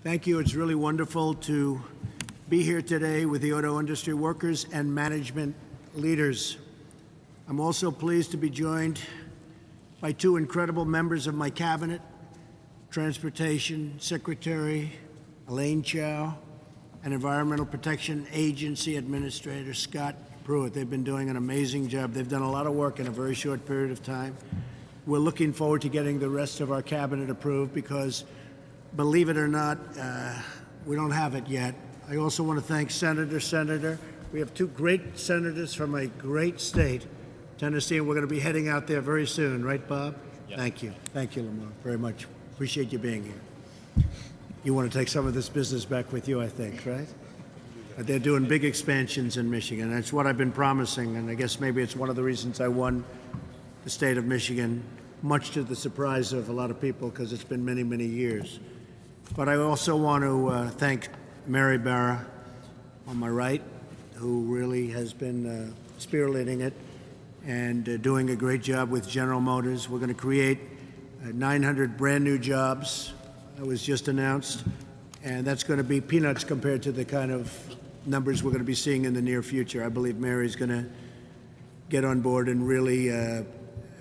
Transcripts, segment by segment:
Thank you. It's really wonderful to be here today with the auto industry workers and management leaders. I'm also pleased to be joined by two incredible members of my cabinet, Transportation Secretary Elaine Chao and Environmental Protection Agency Administrator Scott Pruitt. They've been doing an amazing job. They've done a lot of work in a very short period of time. We're looking forward to getting the rest of our cabinet approved because, believe it or not, we don't have it yet. I also want to thank Senator. We have two great senators from a great state, Tennessee, and we're going to be heading out there very soon. Right, Bob? Yep. Thank you. Thank you, Lamar, very much. Appreciate you being here. You want to take some of this business back with you, I think, right? They're doing big expansions in Michigan. That's what I've been promising, and I guess maybe it's one of the reasons I won the state of Michigan, much to the surprise of a lot of people because it's been many, many years. But I also want to thank Mary Barra on my right, who really has been spearheading it and doing a great job with General Motors. We're going to create 900 brand new jobs. That was just announced, and that's going to be peanuts compared to the kind of numbers we're going to be seeing in the near future. I believe Mary's going to get on board and really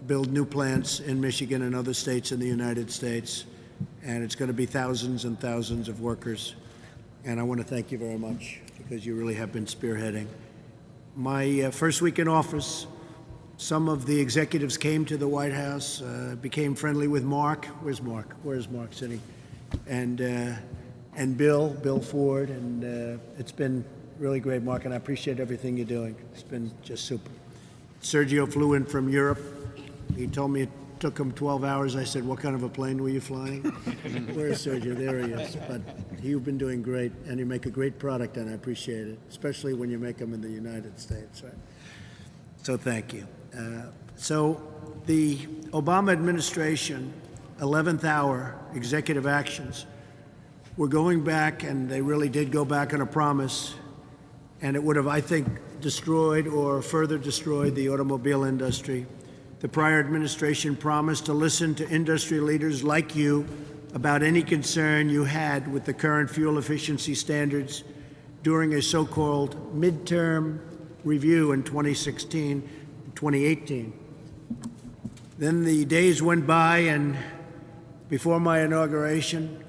build new plants in Michigan and other states in the United States, and it's going to be thousands and thousands of workers. And I want to thank you very much because you really have been spearheading. My first week in office, some of the executives came to the White House, became friendly with Mark. Where's Mark? Where's Mark sitting? And Bill Ford, and it's been really great, Mark, and I appreciate everything you're doing. It's been just super. Sergio flew in from Europe. He told me it took him 12 hours. I said, what kind of a plane were you flying? Where's Sergio? There he is. But you've been doing great, and you make a great product, and I appreciate it, especially when you make them in the United States. Right? So thank you. So the Obama administration, 11th hour executive actions, we're going back, and they really did go back on a promise, and it would have, I think, destroyed or further destroyed the automobile industry. The prior administration promised to listen to industry leaders like you about any concern you had with the current fuel efficiency standards during a so-called midterm review in 2016, 2018. Then the days went by, and before my inauguration,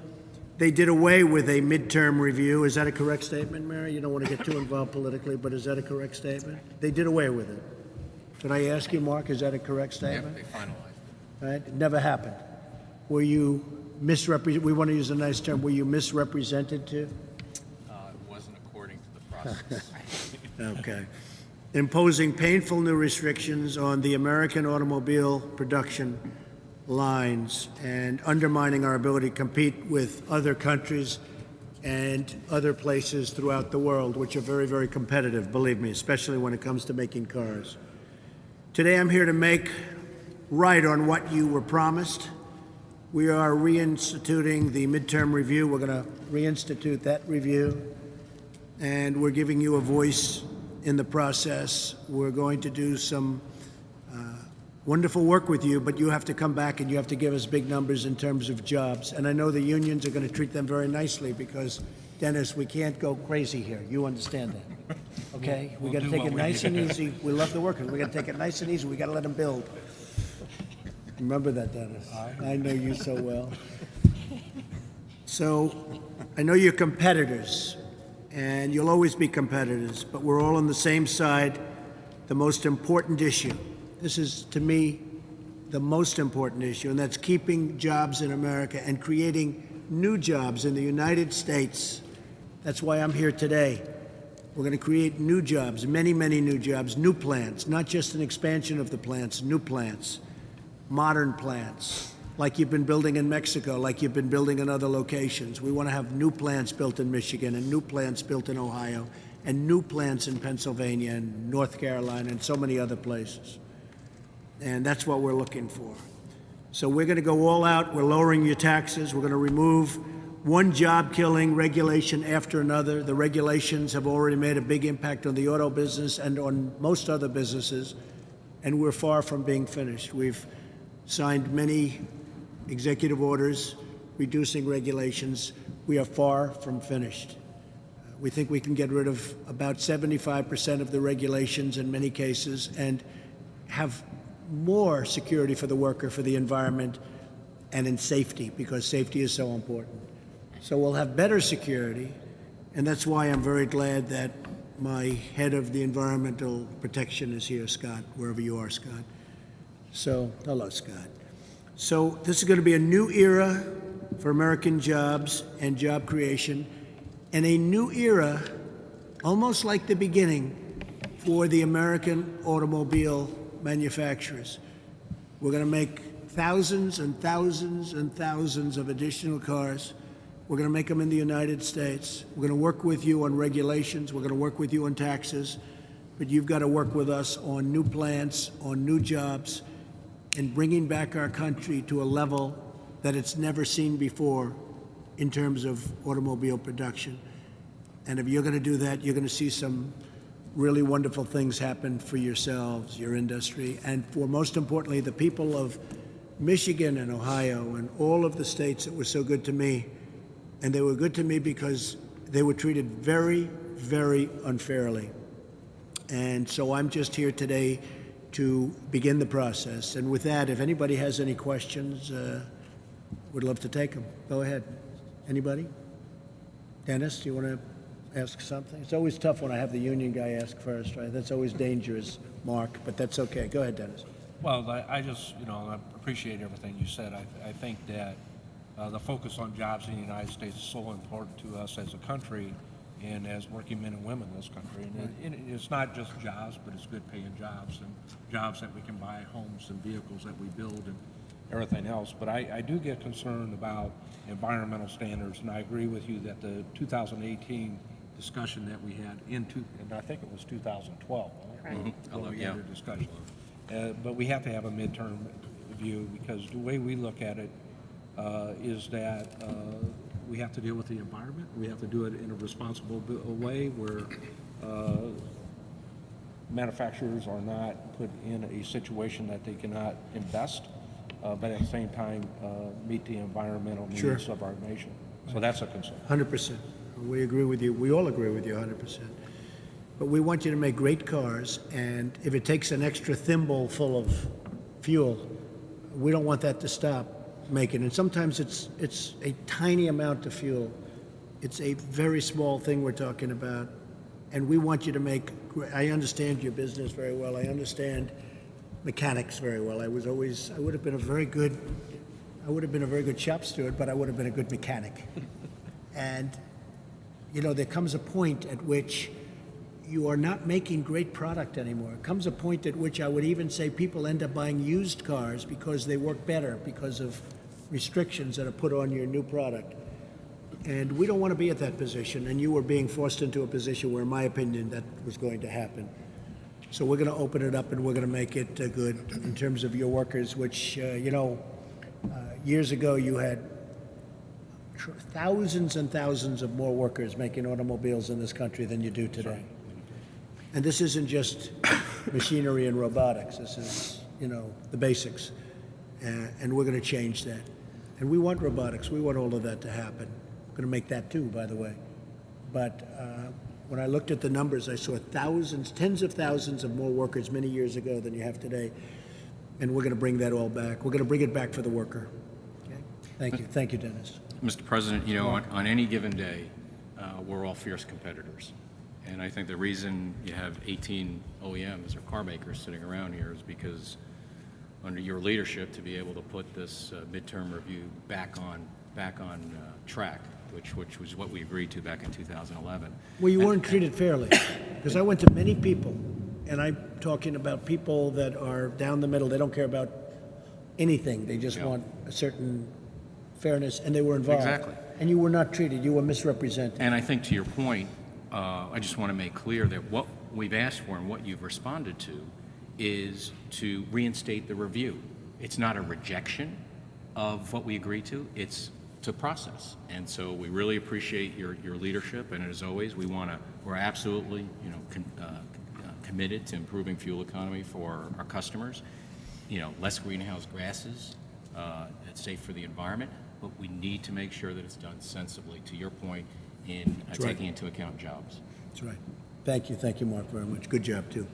they did away with a midterm review. Is that a correct statement, Mary? You don't want to get too involved politically, but is that a correct statement? They did away with it. Should I ask you, Mark, is that a correct statement? Yep, they finalized it. Right? It never happened. Were you misrepresented? We want to use a nice term. Were you misrepresented too? It wasn't according to the process. Okay. Imposing painful new restrictions on the American automobile production lines and undermining our ability to compete with other countries and other places throughout the world, which are very, very competitive, believe me, especially when it comes to making cars. Today, I'm here to make right on what you were promised. We are reinstituting the midterm review. We're going to reinstitute that review, and we're giving you a voice in the process. We're going to do some wonderful work with you, but you have to come back and you have to give us big numbers in terms of jobs. And I know the unions are going to treat them very nicely because, Dennis, we can't go crazy here. You understand that, okay? We got to take it nice and easy. We love the workers. We got to take it nice and easy. We got to let them build. Remember that, Dennis. I know you so well. So I know you're competitors, and you'll always be competitors, but we're all on the same side. The most important issue. This is, to me, the most important issue, and that's keeping jobs in America and creating new jobs in the United States. That's why I'm here today. We're going to create new jobs, many, many new jobs, new plants, not just an expansion of the plants, new plants, modern plants, like you've been building in Mexico, like you've been building in other locations. We want to have new plants built in Michigan and new plants built in Ohio and new plants in Pennsylvania and North Carolina and so many other places. And that's what we're looking for. So we're going to go all out. We're lowering your taxes. We're going to remove one job-killing regulation after another. The regulations have already made a big impact on the auto business and on most other businesses, and we're far from being finished. We've signed many executive orders reducing regulations. we are far from finished. We think we can get rid of about 75% of the regulations in many cases and have more security for the worker, for the environment, and in safety, because safety is so important. So we'll have better security, and that's why I'm very glad that my head of the environmental protection is here, Scott, wherever you are, Scott. So, hello, Scott. So this is going to be a new era for American jobs and job creation, and a new era, almost like the beginning, for the American automobile manufacturers. We're going to make thousands and thousands and thousands of additional cars. We're going to make them in the United States. We're going to work with you on regulations. We're going to work with you on taxes. But you've got to work with us on new plants, on new jobs, and bringing back our country to a level that it's never seen before in terms of automobile production. And if you're going to do that, you're going to see some really wonderful things happen for yourselves, your industry, and for, most importantly, the people of Michigan and Ohio and all of the states that were so good to me. And they were good to me because they were treated very, very unfairly. And so I'm just here today to begin the process. And with that, if anybody has any questions, would love to take them. Go ahead. Anybody? Dennis, do you want to ask something? It's always tough when I have the union guy ask first, right? That's always dangerous, Mark, but that's okay. Go ahead, Dennis. Well, I just, I appreciate everything you said. I think that the focus on jobs in the United States is so important to us as a country and as working men and women in this country. And it's not just jobs, but it's good paying jobs and jobs that we can buy homes and vehicles that we build and everything else. But I do get concerned about environmental standards, and I agree with you that the 2018 discussion that we had and I think it was 2012, right? Mm-hmm. When we had a discussion. But we have to have a midterm view, because the way we look at it is that we have to deal with the environment. We have to do it in a responsible way where manufacturers are not put in a situation that they cannot invest, but at the same time meet the environmental needs of our nation. So that's a concern. 100%. We agree with you. We all agree with you 100%. But we want you to make great cars, and if it takes an extra thimble full of fuel, we don't want that to stop making. And sometimes it's a tiny amount of fuel. It's a very small thing we're talking about, and we want you to make. I understand your business very well. I understand mechanics very well. I would have been a very good shop steward, but I would have been a good mechanic. And there comes a point at which you are not making great product anymore. It comes a point at which I would even say people end up buying used cars because they work better because of restrictions that are put on your new product. And we don't want to be at that position, and you were being forced into a position where, in my opinion, that was going to happen. So we're going to open it up, and we're going to make it good in terms of your workers, which, years ago you had thousands and thousands of more workers making automobiles in this country than you do today. And this isn't just machinery and robotics. This is, the basics. And we're going to change that. And we want robotics. We want all of that to happen. We're going to make that too, by the way. But when I looked at the numbers, I saw thousands, tens of thousands of more workers many years ago than you have today. And we're going to bring that all back. We're going to bring it back for the worker. Okay? Thank you. Thank you, Dennis. Mr. President, on any given day, we're all fierce competitors. And I think the reason you have 18 OEMs or car makers sitting around here is because under your leadership to be able to put this midterm review back on track, which was what we agreed to back in 2011. Well, you weren't treated fairly, because I went to many people, and I'm talking about people that are down the middle. They don't care about anything. They just want a certain fairness, and they were involved. Exactly. And you were not treated. You were misrepresented. And I think to your point, I just want to make clear that what we've asked for and what you've responded to is to reinstate the review. It's not a rejection of what we agreed to. It's to process. And so we really appreciate your leadership. And as always, we're absolutely committed to improving fuel economy for our customers. Less greenhouse gases. It's safe for the environment. but we need to make sure that it's done sensibly, to your point, in taking into account jobs. That's right. Thank you, Mark, very much. Good job, too.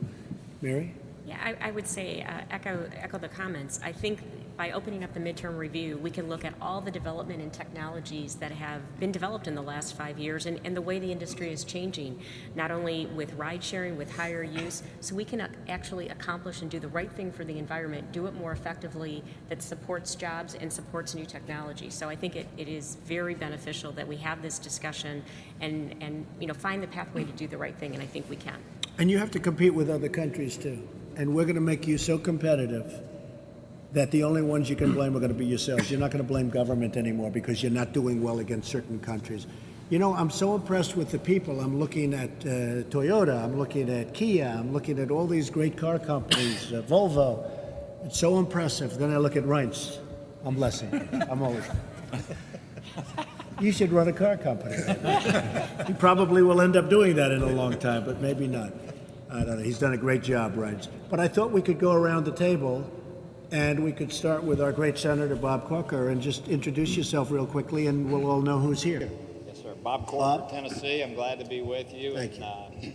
Mary? Yeah, I would say echo the comments. I think by opening up the midterm review, we can look at all the development and technologies that have been developed in the last 5 years and the way the industry is changing, not only with ride sharing, with higher use, so we can actually accomplish and do the right thing for the environment, do it more effectively, that supports jobs and supports new technology. So I think it is very beneficial that we have this discussion and find the pathway to do the right thing, and I think we can. And you have to compete with other countries, too. And we're going to make you so competitive that the only ones you can blame are going to be yourselves. You're not going to blame government anymore because you're not doing well against certain countries. You know, I'm so impressed with the people. I'm looking at Toyota, I'm looking at Kia, I'm looking at all these great car companies, Volvo. It's so impressive. Then I look at Reince. I'm blessing. I'm always... You should run a car company. He probably will end up doing that in a long time, but maybe not. I don't know. He's done a great job, Reince. But I thought we could go around the table and we could start with our great Senator Bob Corker and just introduce yourself real quickly and we'll all know who's here. Yes, sir. Bob Corker, Tennessee. I'm glad to be with you. Thank you.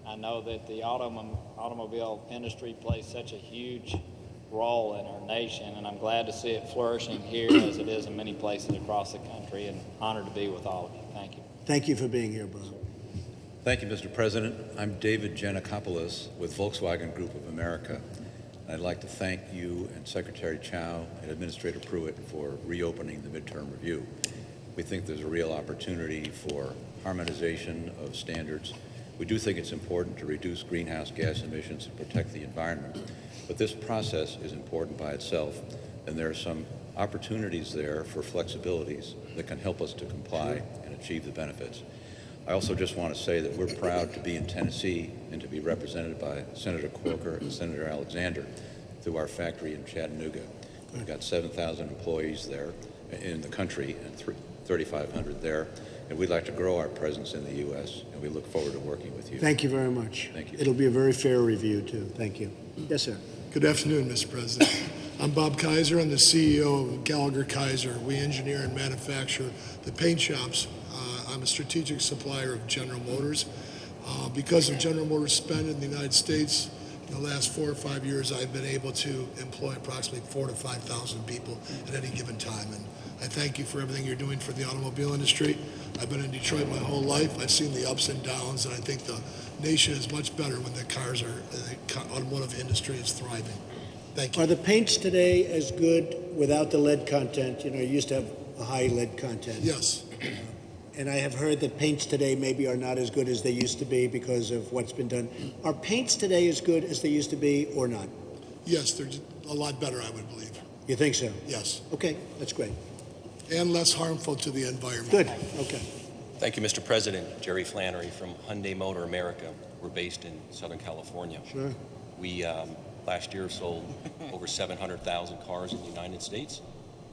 I know that the automobile industry plays such a huge role in our nation, and I'm glad to see it flourishing here as it is in many places across the country, and honored to be with all of you. Thank you. Thank you for being here, Bob. Thank you, Mr. President. I'm David Giannakopoulos with Volkswagen Group of America. I'd like to thank you and Secretary Chow and Administrator Pruitt for reopening the midterm review. We think there's a real opportunity for harmonization of standards. We do think it's important to reduce greenhouse gas emissions and protect the environment, but this process is important by itself, and there are some opportunities there for flexibilities that can help us to comply and achieve the benefits. I also just want to say that we're proud to be in Tennessee and to be represented by Senator Corker and Senator Alexander through our factory in Chattanooga. We've got 7,000 employees there in the country and 3,500 there, and we'd like to grow our presence in the U.S., and we look forward to working with you. Thank you very much. Thank you. It'll be a very fair review, too. Thank you. Yes, sir. Good afternoon, Mr. President. I'm Bob Kaiser. I'm the CEO of Gallagher Kaiser. We engineer and manufacture the paint shops. I'm a strategic supplier of General Motors. Because of General Motors spend in the United States, in the last 4 or 5 years, I've been able to employ approximately 4,000 to 5,000 people at any given time. And I thank you for everything you're doing for the automobile industry. I've been in Detroit my whole life. I've seen the ups and downs, and I think the nation is much better when the automotive industry is thriving. Thank you. Are the paints today as good without the lead content? You know, you used to have a high lead content. Yes. And I have heard that paints today maybe are not as good as they used to be because of what's been done. Are paints today as good as they used to be or not? Yes, they're a lot better, I would believe. You think so? Yes. Okay, that's great. And less harmful to the environment. Good, okay. Thank you, Mr. President. Jerry Flannery from Hyundai Motor America. We're based in Southern California. Sure. We last year sold over 700,000 cars in the United States,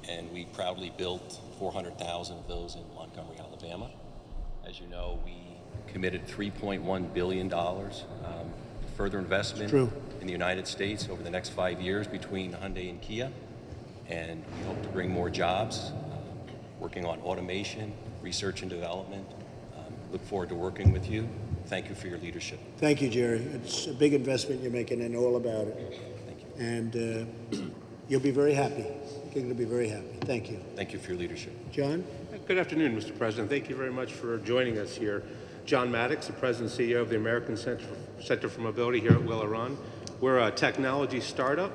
and we proudly built 400,000 of those in Montgomery, Alabama. As you know, we committed $3.1 billion further investment in the United States over the next 5 years between Hyundai and Kia, and we hope to bring more jobs, working on automation, research and development. Look forward to working with you. Thank you for your leadership. Thank you, Jerry. It's a big investment you're making and all about it. Thank you. And you'll be very happy. You're going to be very happy. Thank you. Thank you for your leadership. John? Good afternoon, Mr. President. Thank you very much for joining us here. John Maddow, the President and CEO of the American Center for Mobility here at Will Run. We're a technology startup.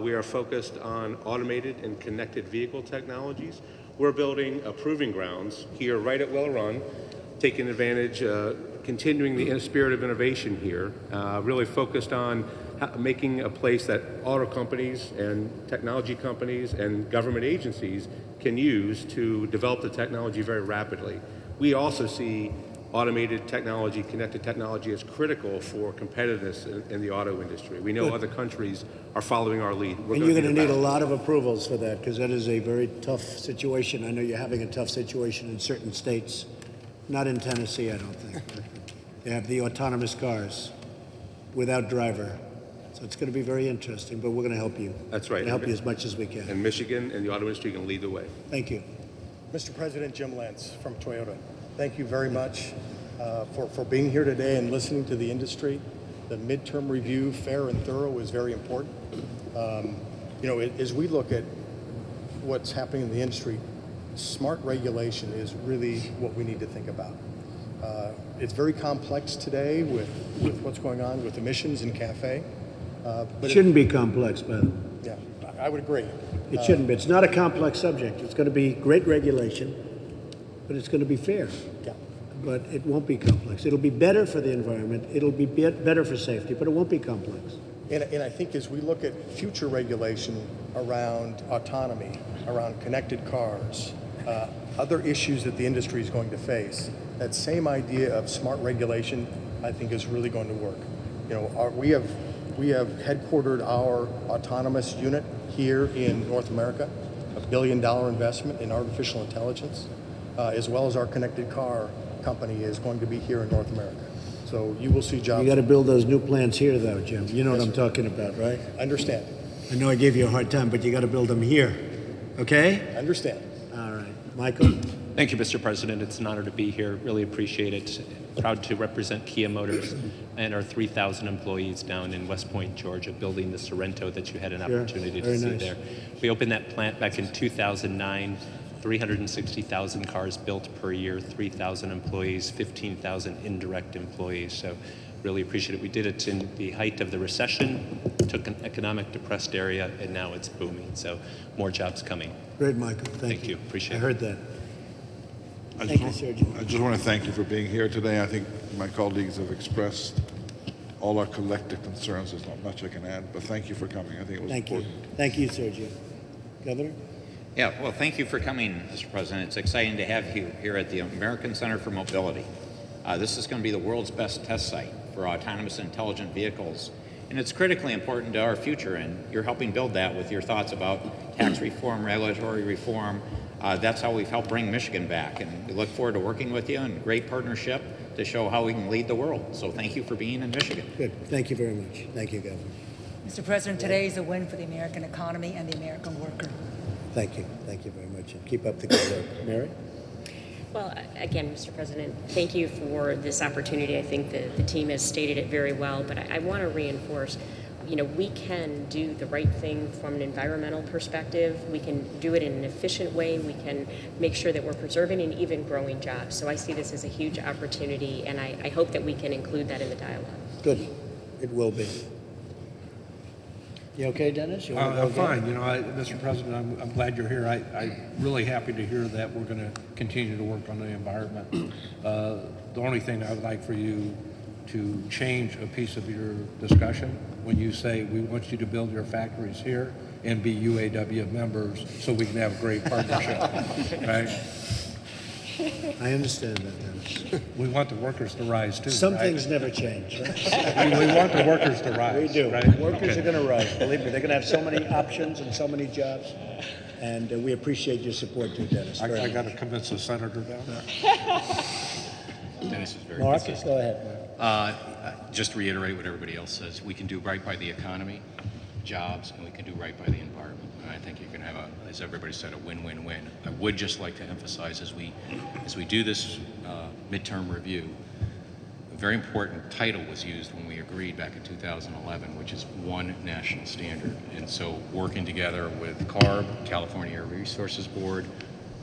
We are focused on automated and connected vehicle technologies. We're building a proving grounds here right at Will Run, taking advantage, continuing the spirit of innovation here, really focused on making a place that auto companies and technology companies and government agencies can use to develop the technology very rapidly. We also see automated technology, connected technology as critical for competitiveness in the auto industry. We know other countries are following our lead. And you're going to need a lot of approvals for that because that is a very tough situation. I know you're having a tough situation in certain states. Not in Tennessee, I don't think. They have the autonomous cars without driver. So it's going to be very interesting, but we're going to help you. That's right. We'll help you as much as we can. And Michigan and the auto industry can lead the way. Thank you. Mr. President, Jim Lentz from Toyota. Thank you very much for being here today and listening to the industry. The midterm review, fair and thorough, is very important. As we look at what's happening in the industry, smart regulation is really what we need to think about. It's very complex today with what's going on with emissions in CAFE. But It shouldn't be complex, by the way. yeah, I would agree. It shouldn't be. It's not a complex subject. It's going to be great regulation, but it's going to be fair. Yeah. But it won't be complex. It'll be better for the environment. It'll be better for safety, but it won't be complex. And I think as we look at future regulation around autonomy, around connected cars, other issues that the industry is going to face, that same idea of smart regulation, I think, is really going to work. We have headquartered our autonomous unit here in North America, $1 billion investment in artificial intelligence, as well as our connected car company is going to be here in North America. So you will see jobs. You got to build those new plants here, though, Jim. You know what I'm talking about, right? Understand. I know I gave you a hard time, but you got to build them here. Okay? Understand. All right. Michael? Thank you, Mr. President. It's an honor to be here. Really appreciate it. Proud to represent Kia Motors and our 3,000 employees down in West Point, Georgia, building the Sorrento that you had an opportunity to see there. We opened that plant back in 2009. 360,000 cars built per year, 3,000 employees, 15,000 indirect employees. So really appreciate it. We did it in the height of the recession, took an economic depressed area, and now it's booming. So more jobs coming. Great, Michael. Thank you. Appreciate I it. heard that. I Thank you, Sergio. just want to thank you for being here today. I think my colleagues have expressed all our collective concerns. There's not much I can add, but thank you for coming. I think it was important. Thank you, Sergio. Governor? Yeah, well, thank you for coming, Mr. President. It's exciting to have you here at the American Center for Mobility. This is going to be the world's best test site for autonomous intelligent vehicles, and it's critically important to our future, and you're helping build that with your thoughts about tax reform, regulatory reform. That's how we've helped bring Michigan back, and we look forward to working with you in great partnership to show how we can lead the world. So thank you for being in Michigan. Good. Thank you very much. Thank you, Governor. Mr. President, today is a win for the American economy and the American worker. Thank you. Thank you very much. And keep up the good work. Mary? Well, again, Mr. President, thank you for this opportunity. I think the team has stated it very well, but I want to reinforce, we can do the right thing from an environmental perspective. We can do it in an efficient way. We can make sure that we're preserving and even growing jobs. So I see this as a huge opportunity, and I hope that we can include that in the dialogue. Good. It will be. You okay, Dennis? You want to go I'm fine. again? Mr. President, I'm glad you're here. I'm really happy to hear that we're going to continue to work on the environment. The only thing I would like for you to change a piece of your discussion when you say we want you to build your factories here and be UAW members so we can have a great partnership, right? I understand that, Dennis. We want the workers to rise too. Some right? things never change, right? we want the workers to rise. We do. Right? Workers are going to rise. Believe me, they're going to have so many options and so many jobs. And we appreciate your support too, Dennis. I got to convince the senator down Dennis is very Marcus, consistent. go ahead. Just to reiterate what everybody else says, we can do right by the economy, jobs, and we can do right by the environment. And I think you can have, as everybody said, a win-win-win. I would just like to emphasize as we do this midterm review, a very important title was used when we agreed back in 2011, which is one national standard. And so working together with CARB, California Air Resources Board,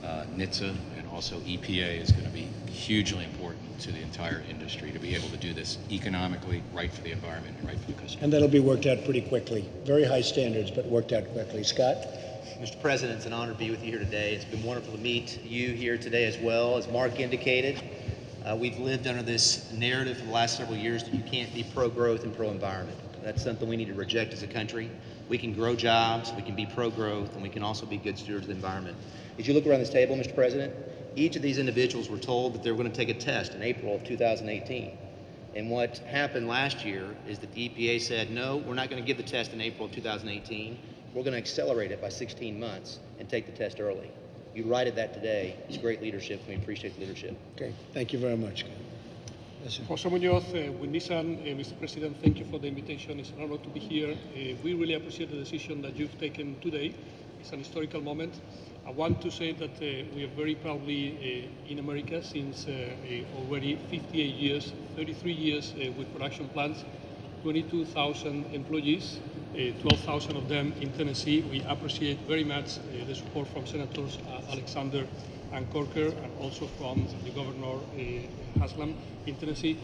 NHTSA, and also EPA is going to be hugely important to the entire industry to be able to do this economically, right for the environment, and right for the customer. And that'll be worked out pretty quickly. Very high standards, but worked out quickly. Scott? Mr. President, it's an honor to be with you here today. It's been wonderful to meet you here today as well. As Mark indicated, we've lived under this narrative for the last several years that you can't be pro-growth and pro-environment. That's something we need to reject as a country. We can grow jobs, we can be pro-growth, and we can also be good stewards of the environment. As you look around this table, Mr. President, each of these individuals were told that they were going to take a test in April of 2018. And what happened last year is that the EPA said, no, we're not going to give the test in April of 2018. We're going to accelerate it by 16 months and take the test early. You righted that today. It's great leadership, and we appreciate the leadership. Okay, thank you very much. Yes, sir. Jose Munoz with Nissan, Mr. President, thank you for the invitation. It's an honor to be here. We really appreciate the decision that you've taken today. It's an historical moment. I want to say that we are very proudly in America since already 58 years, 33 years with production plants, 22,000 employees, 12,000 of them in Tennessee. We appreciate very much the support from Senators Alexander and Corker, and also from the Governor Haslam in Tennessee.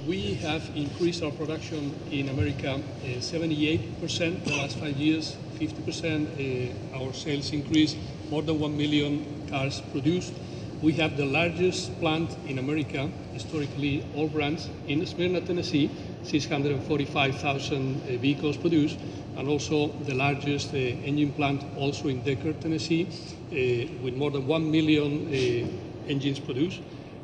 We have increased our production in America 78% the last 5 years, 50% our sales increase, more than 1 million cars produced. We have the largest plant in America, historically all brands, in Smyrna, Tennessee, 645,000 vehicles produced, and also the largest engine plant also in Decatur, Tennessee, with more than 1 million engines produced.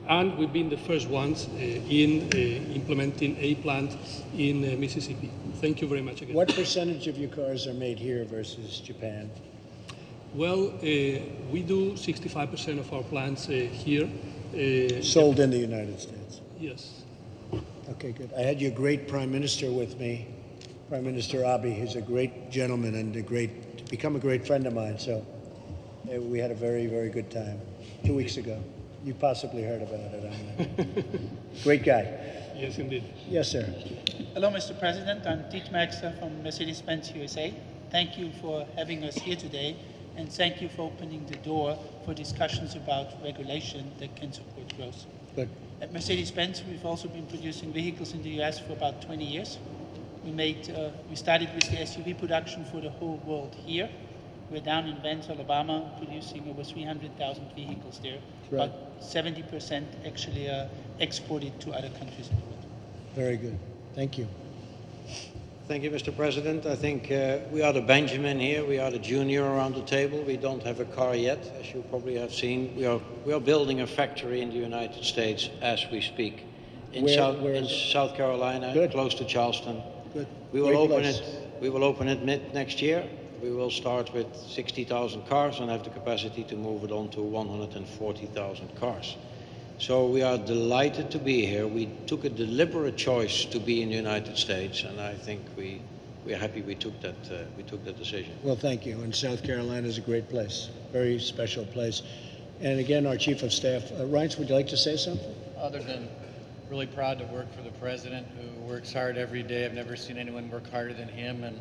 And we've been the first ones in implementing a plant in Mississippi. Thank you very much again. What percentage of your cars are made here versus Japan? Well, we do 65% of our plants here. Sold in the United States? Yes. Okay, good. I had your great Prime Minister with me, Prime Minister Abe. He's a great gentleman and become a great friend of mine. So we had a very, very good time 2 weeks ago. You possibly heard about it. Great guy. Yes, indeed. Yes, sir. Hello, Mr. President. I'm Tiet Maxter from Mercedes-Benz USA. Thank you for having us here today, and thank you for opening the door for discussions about regulation that can support growth. Good. At Mercedes-Benz, we've also been producing vehicles in the US for about 20 years. We started with the SUV production for the whole world here. We're down in Vance, Alabama, producing over 300,000 vehicles there. Right. About 70% actually are exported to other countries in the world. Very good. Thank you. Thank you, Mr. President. I think we are the Benjamin here. We are the junior around the table. We don't have a car yet, as you probably have seen. We are building a factory in the United States as we speak. In South Carolina, Good. close to Charleston. Good. We will Great open place. it. We will open it mid next year. We will start with 60,000 cars and have the capacity to move it on to 140,000 cars. So we are delighted to be here. We took a deliberate choice to be in the United States, and I think we are happy we took that decision. Well, thank you. And South Carolina is a great place, very special place. And again, our Chief of Staff, Reince, would you like to say something? Other than really proud to work for the President, who works hard every day. I've never seen anyone work harder than him, and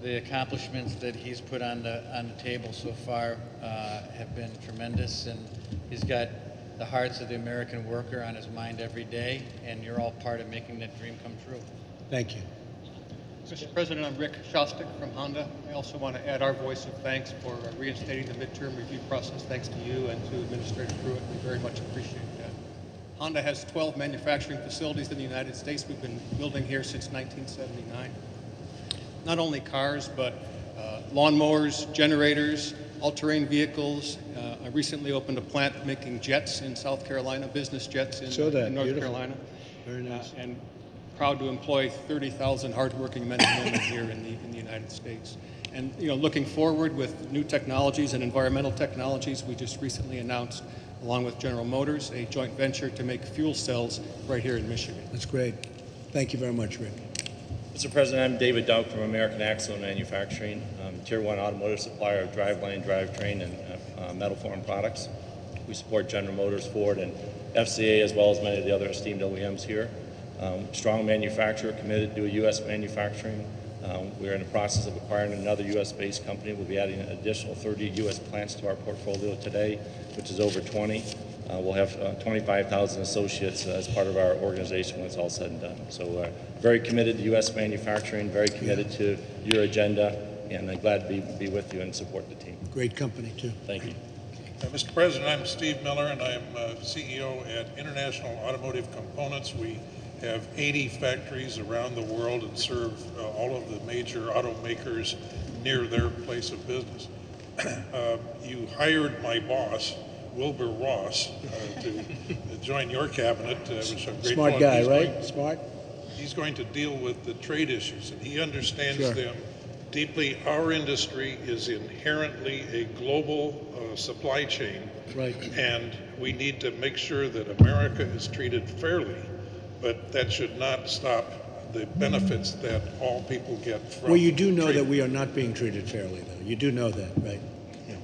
the accomplishments that he's put on the table so far have been tremendous, and he's got the hearts of the American worker on his mind every day, and you're all part of making that dream come true. Thank you. Mr. President, I'm Rick Shostak from Honda. I also want to add our voice of thanks for reinstating the midterm review process. Thanks to you and to Administrator Pruitt. We very much appreciate that. Honda has 12 manufacturing facilities in the United States. We've been building here since 1979. Not only cars, but lawnmowers, generators, all-terrain vehicles. I recently opened a plant making jets in South Carolina, business jets in North Beautiful. Carolina. Very nice. And proud to employ 30,000 hardworking men and women here in the United States. And looking forward with new technologies and environmental technologies, we just recently announced, along with General Motors, a joint venture to make fuel cells right here in Michigan. That's great. Thank you very much, Rick. Mr. President, I'm David Dowk from American Axle Manufacturing, Tier 1 automotive supplier of driveline, drivetrain, and metal form products. We support General Motors, Ford, and FCA, as well as many of the other esteemed OEMs here. Strong manufacturer, committed to U.S. manufacturing. We're in the process of acquiring another U.S.-based company. We'll be adding an additional 30 U.S. plants to our portfolio today, which is over 20. We'll have 25,000 associates as part of our organization when it's all said and done. So very committed to U.S. manufacturing, very committed to your agenda, and I'm glad to be with you and support the team. Great company, too. Thank you. Mr. President, I'm Steve Miller, and I'm CEO at International Automotive Components. We have 80 factories around the world and serve all of the major automakers near their place of business. You hired my boss, Wilbur Ross, to join your cabinet, which I'm grateful. Smart guy, right? Smart. He's going to deal with the trade issues, and he understands Sure. them deeply. Our industry is inherently a global supply chain, Right. and we need to make sure that America is treated fairly, but that should not stop the benefits that all people get from Well, you do know trade. that we are not being treated fairly, though. You do know that, right? Yeah.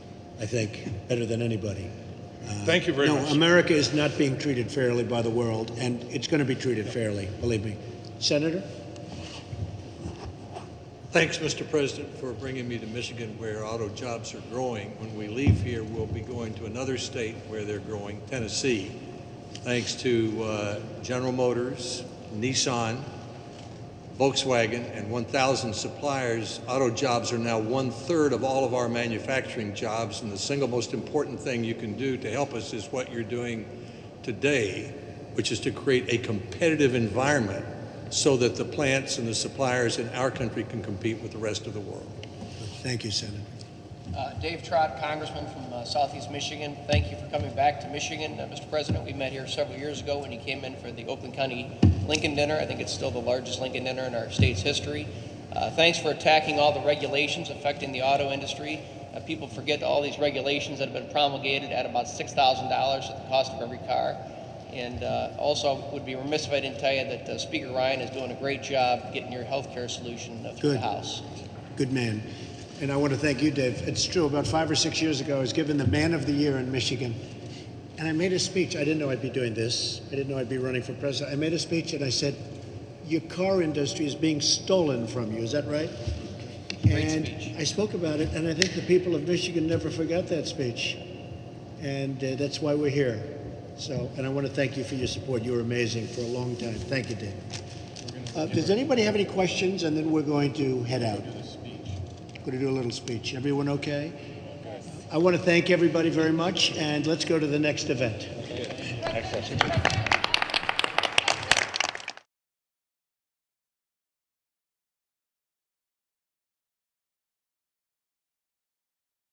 I think, better than anybody. Thank you very much. America is not being treated fairly by the world, and it's going to be treated fairly, believe me. Senator? Thanks, Mr. President, for bringing me to Michigan, where auto jobs are growing. When we leave here, we'll be going to another state where they're growing, Tennessee. Thanks to General Motors, Nissan, Volkswagen, and 1,000 suppliers, auto jobs are now 1/3 of all of our manufacturing jobs, and the single most important thing you can do to help us is what you're doing today, which is to create a competitive environment so that the plants and the suppliers in our country can compete with the rest of the world. Thank you, Senator. Dave Trott, Congressman from Southeast Michigan. Thank you for coming back to Michigan. Mr. President, we met here several years ago when you came in for the Oakland County Lincoln Dinner. I think it's still the largest Lincoln Dinner in our state's history. Thanks for attacking all the regulations affecting the auto industry. People forget all these regulations that have been promulgated at about $6,000 at the cost of every car. And also would be remiss if I didn't tell you that Speaker Ryan is doing a great job getting your health care solution through the House. Good man. And I want to thank you, Dave. It's true, about 5 or 6 years ago, I was given the Man of the Year in Michigan. And I made a speech. I didn't know I'd be doing this. I didn't know I'd be running for president. I made a speech and I said, your car industry is being stolen from you. Is that right? Great and speech. I spoke about it, and I think the people of Michigan never forgot that speech. And that's why we're here. So, and I want to thank you for your support. You were amazing for a long time. Thank you, Dave. Does anybody have any questions? And then we're going to head out. Going to do a little speech. Everyone okay? I want to thank everybody very much, and let's go to the next event. Excellent.